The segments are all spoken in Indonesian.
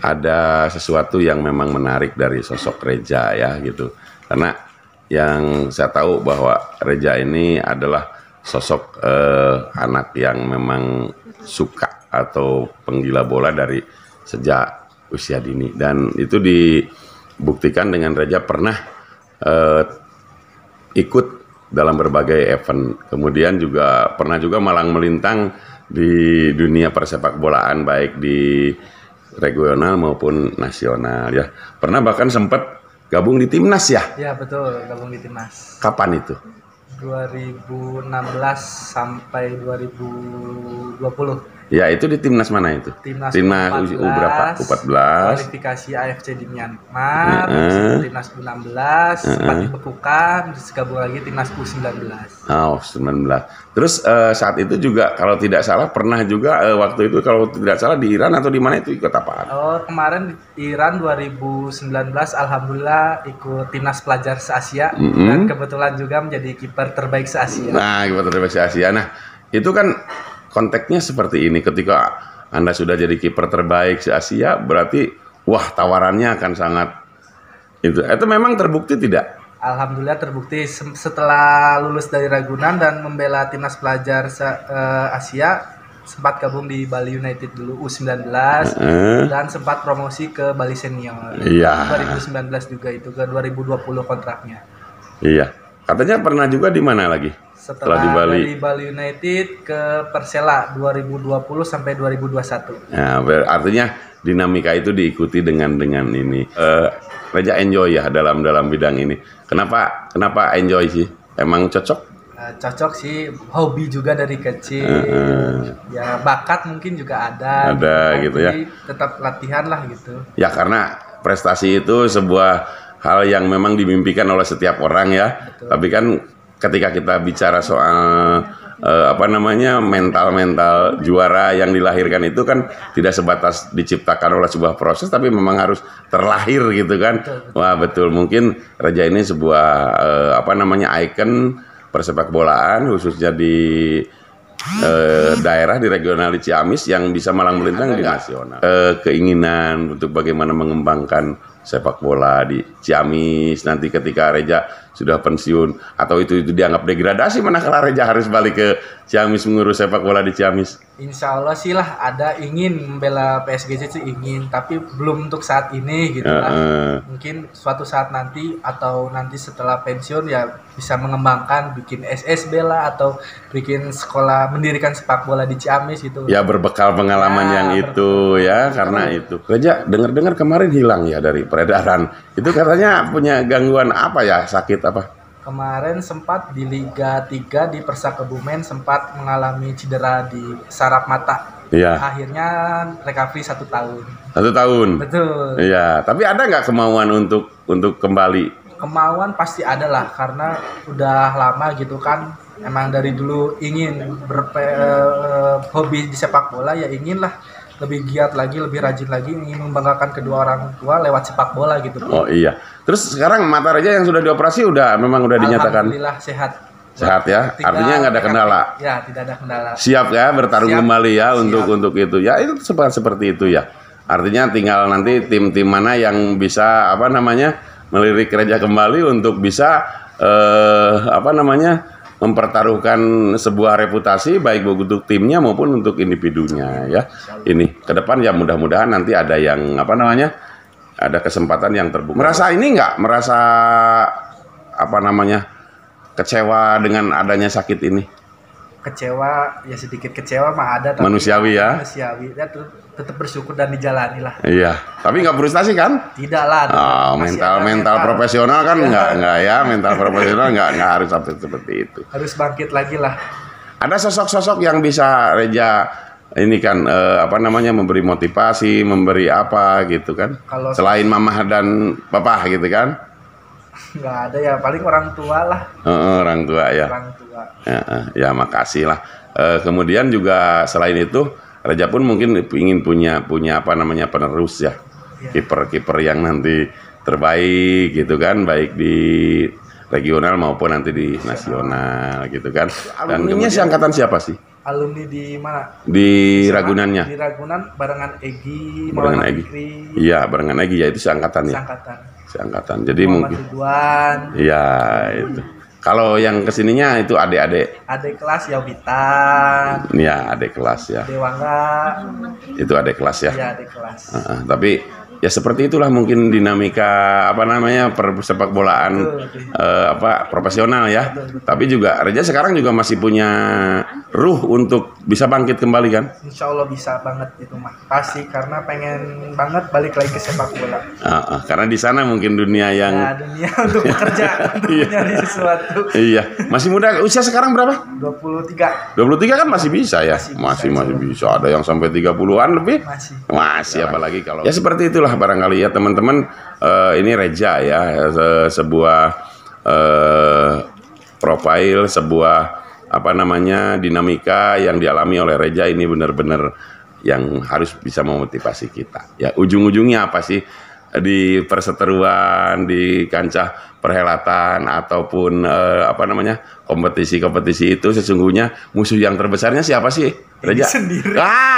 ada sesuatu yang memang menarik dari sosok Reza ya gitu. Karena yang saya tahu bahwa Reza ini adalah sosok anak yang memang suka atau penggila bola dari sejak usia dini, dan itu dibuktikan dengan Reza pernah ikut dalam berbagai event. Kemudian juga pernah juga malang melintang di dunia persepak bolaan baik di regional maupun nasional ya. Pernah bahkan sempat gabung di timnas ya? Ya betul, gabung di timnas. Kapan itu? 2016 sampai 2020. Ya, itu di timnas mana itu? Timnas U14, berapa? U14. Kualifikasi AFC di Myanmar, timnas U16, sempat dibekukan, terus gabung lagi timnas U19. Oh, 19. Terus saat itu juga kalau tidak salah pernah juga waktu itu kalau tidak salah di Iran atau di mana itu ikut apaan? Oh, kemarin di Iran 2019 alhamdulillah ikut timnas pelajar se-Asia dan kebetulan juga menjadi kiper terbaik se-Asia. Nah, kiper terbaik se-Asia. Nah, itu kan konteksnya seperti ini, ketika Anda sudah jadi kiper terbaik se-Asia, berarti wah tawarannya akan sangat itu memang terbukti tidak? Alhamdulillah terbukti setelah lulus dari Ragunan dan membela timnas pelajar Asia, sempat gabung di Bali United dulu U19 dan sempat promosi ke Bali Senior. Iya. 2019 juga itu ke 2020 kontraknya. Iya. Katanya pernah juga di mana lagi? Setelah di Bali. Dari Bali United ke Persela 2020 sampai 2021. Nah, artinya dinamika itu diikuti dengan ini. Reza enjoy ya dalam bidang ini. Kenapa enjoy sih? Emang cocok? Cocok sih, hobi juga dari kecil. Ya bakat mungkin juga ada. Ada gitu ya. Tetap latihan lah gitu. Ya karena prestasi itu sebuah hal yang memang dimimpikan oleh setiap orang ya. Betul. Tapi kan ketika kita bicara soal mental juara yang dilahirkan itu kan tidak sebatas diciptakan oleh sebuah proses, tapi memang harus terlahir gitu kan. Betul. Wah betul, mungkin Reza ini sebuah ikon persepak bolaan khususnya di daerah di regional di Ciamis yang bisa malang melintang di nasional. Keinginan untuk bagaimana mengembangkan sepak bola di Ciamis nanti ketika Reza sudah pensiun, atau itu dianggap degradasi manakala Reza harus balik ke Ciamis mengurus sepak bola di Ciamis? Insya Allah sih lah ada ingin membela PSGC itu ingin, tapi belum untuk saat ini gitu lah. Mungkin suatu saat nanti atau nanti setelah pensiun ya bisa mengembangkan bikin SSB lah atau bikin sekolah mendirikan sepak bola di Ciamis gitu. Ya berbekal pengalaman yang itu ya, karena itu. Reza dengar-dengar kemarin hilang ya dari peredaran. Itu katanya punya gangguan apa ya, sakit apa? Kemarin sempat di Liga 3 di Persa Kebumen sempat mengalami cedera di saraf mata. Iya. Akhirnya recovery 1 tahun. 1 tahun? Betul. Iya, tapi ada nggak kemauan untuk kembali? Kemauan pasti ada lah, karena udah lama gitu kan. Emang dari dulu ingin hobi di sepak bola, ya ingin lah lebih giat lagi, lebih rajin lagi, ingin membanggakan kedua orang tua lewat sepak bola gitu. Oh iya. Terus sekarang mata Reza yang sudah dioperasi memang udah dinyatakan? Alhamdulillah sehat. Sehat ya? Artinya nggak ada kendala? Ya, tidak ada kendala. Siap ya bertarung kembali ya untuk itu. Ya itu seperti itu ya. Artinya tinggal nanti tim-tim mana yang bisa melirik Reza kembali untuk bisa mempertaruhkan sebuah reputasi baik untuk timnya maupun untuk individunya ya. Ini ke depan ya mudah-mudahan nanti ada yang ada kesempatan yang terbuka. Merasa kecewa dengan adanya sakit ini? Kecewa ya, sedikit kecewa mah ada, tapi manusiawi ya. Manusiawi ya, tetap bersyukur dan dijalani lah. Iya, tapi nggak frustasi kan? Tidak lah. Mental profesional kan nggak ya, mental profesional nggak harus sampai seperti itu. Harus bangkit lagi lah. Ada sosok-sosok yang bisa Reza ini kan memberi motivasi, memberi apa gitu kan? Selain mamah dan papa gitu kan? Nggak ada ya, paling orang tua lah. Orang tua ya. Orang tua. Ya makasih lah. Kemudian juga selain itu Reza pun mungkin ingin punya penerus ya. Kiper-kiper yang nanti terbaik gitu kan, baik di regional maupun nanti di nasional gitu kan. Dan kemudian angkatan siapa sih? alumni di mana? Di Ragunannya. Di Ragunan barengan Egi, Barengan Egi. Iya, barengan Egi ya, itu seangkatan ya. Seangkatan. Jadi mungkin. Ridwan. Iya, itu. Kalau yang kesininya itu adik-adik. Adik kelas Yawitan. Iya, adik kelas ya. Dewangga. Itu adik kelas ya. Iya, adik kelas. Tapi ya seperti itulah mungkin dinamika persepak bolaan profesional ya. Tapi juga Reja sekarang juga masih punya ruh untuk bisa bangkit kembali kan? Insya Allah bisa banget itu mah. Pasti karena pengen banget balik lagi ke sepak bola. Karena di sana mungkin dunia yang dunia untuk bekerja, untuk mencari sesuatu. Iya, masih muda. Usia sekarang berapa? 23. 23 kan masih bisa ya? Masih bisa. Ada yang sampai 30-an lebih? Masih apalagi kalau ya seperti itulah barangkali ya teman-teman. Ini Reja ya, sebuah profil, sebuah dinamika yang dialami oleh Reja ini benar-benar yang harus bisa memotivasi kita. Ya ujung-ujungnya apa sih di perseteruan, di kancah perhelatan ataupun kompetisi-kompetisi itu sesungguhnya musuh yang terbesarnya siapa sih? Reja.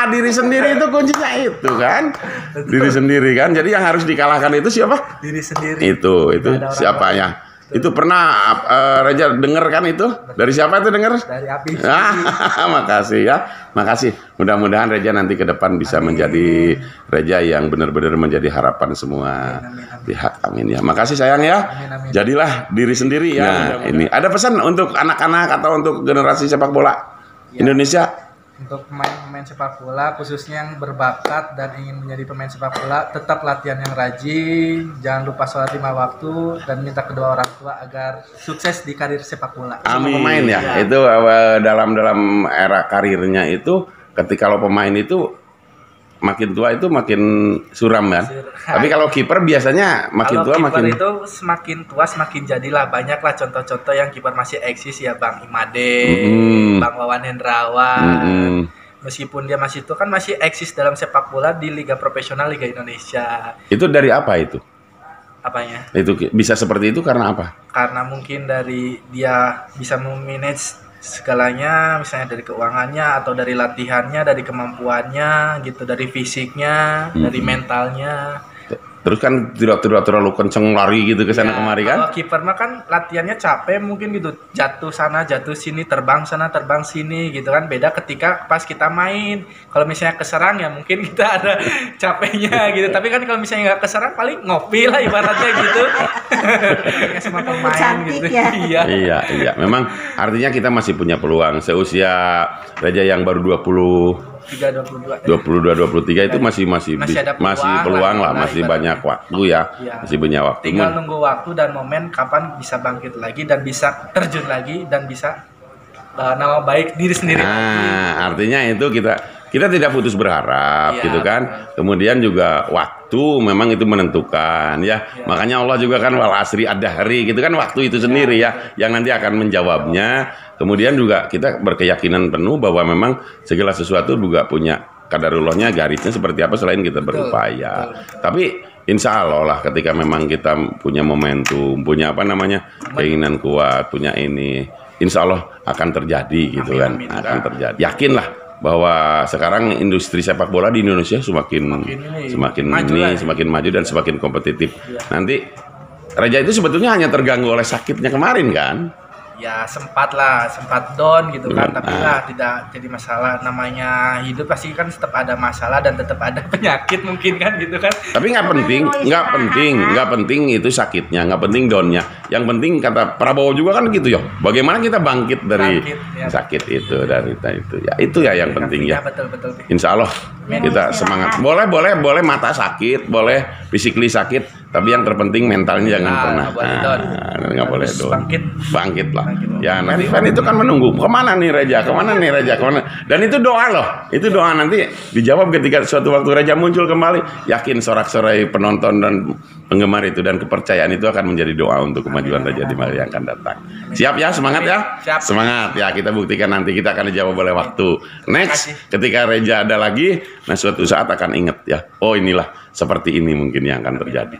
Diri sendiri itu kuncinya itu kan. Diri sendiri kan. Jadi yang harus dikalahkan itu siapa? Diri sendiri. Itu siapa ya? Itu pernah Reja dengar kan itu? Dari siapa itu dengar? Dari Abi. Makasih ya. Makasih. Mudah-mudahan Reja nanti ke depan bisa menjadi Reja yang benar-benar menjadi harapan semua pihak. Amin ya. Makasih sayang ya. Amin. Jadilah diri sendiri ya. Ini ada pesan untuk anak-anak atau untuk generasi sepak bola Indonesia? Untuk pemain-pemain sepak bola khususnya yang berbakat dan ingin menjadi pemain sepak bola, tetap latihan yang rajin, jangan lupa sholat 5 waktu dan minta kedua orang tua agar sukses di karir sepak bola. Amin. Pemain ya. Itu dalam era karirnya itu ketika kalau pemain itu makin tua itu makin suram kan. Tapi kalau kiper biasanya makin tua makin. Kalau kiper itu semakin tua semakin jadilah, banyaklah contoh-contoh yang kiper masih eksis ya, Bang Imade, Bang Wawan Hendrawan. Meskipun dia masih tua kan masih eksis dalam sepak bola di liga profesional Liga Indonesia. Itu dari apa itu? Apanya? Itu bisa seperti itu karena apa? Karena mungkin dari dia bisa memanage segalanya, misalnya dari keuangannya atau dari latihannya, dari kemampuannya gitu, dari fisiknya, dari mentalnya. Terus kan tidak terlalu kenceng lari gitu ke sana kemari kan? Kalau kiper mah kan latihannya capek mungkin gitu, jatuh sana jatuh sini, terbang sana terbang sini gitu kan. Beda ketika pas kita main. Kalau misalnya keserang ya mungkin kita ada capeknya gitu. Tapi kan kalau misalnya nggak keserang paling ngopi lah ibaratnya gitu. Sama pemain gitu. Ya. Iya. Memang artinya kita masih punya peluang seusia Reja yang baru 22, 23 itu masih peluang lah, masih banyak waktu ya. Masih banyak waktu. Tinggal nunggu waktu dan momen kapan bisa bangkit lagi dan bisa terjun lagi dan bisa nama baik diri sendiri. Artinya itu kita tidak putus berharap gitu kan. Kemudian juga waktu memang itu menentukan ya. Makanya Allah juga kan wal asri ad-dahri gitu kan, waktu itu sendiri ya yang nanti akan menjawabnya. Kemudian juga kita berkeyakinan penuh bahwa memang segala sesuatu juga punya qadarullahnya, garisnya seperti apa selain kita berupaya. Tapi insya Allah lah ketika memang kita punya momentum, punya keinginan kuat, punya ini, insya Allah akan terjadi gitu kan. Akan terjadi. Yakinlah bahwa sekarang industri sepak bola di Indonesia semakin maju dan semakin kompetitif. Nanti Reja itu sebetulnya hanya terganggu oleh sakitnya kemarin kan? Ya sempat down gitu kan, tapi tidak jadi masalah. Namanya hidup pasti kan tetap ada masalah dan tetap ada penyakit mungkin kan gitu kan. Tapi nggak penting itu sakitnya, nggak penting downnya. Yang penting kata Prabowo juga kan gitu ya. Bagaimana kita bangkit dari sakit itu, dari itu ya. Itu ya yang penting ya. Betul. Insya Allah kita semangat. Boleh mata sakit, boleh fisikly sakit. Tapi yang terpenting mentalnya jangan pernah. Nggak boleh down. Bangkit lah. Ya nanti kan itu kan menunggu kemana nih Reja. Dan itu doa loh. Itu doa nanti dijawab ketika suatu waktu Reja muncul kembali. Yakin sorak-sorai penonton dan penggemar itu dan kepercayaan itu akan menjadi doa untuk kemajuan Reja di masa yang akan datang. Siap ya, semangat ya. Semangat ya, kita buktikan nanti, kita akan dijawab oleh waktu. Next, ketika Reja ada lagi, nah suatu saat akan ingat ya. Oh inilah seperti ini mungkin yang akan terjadi.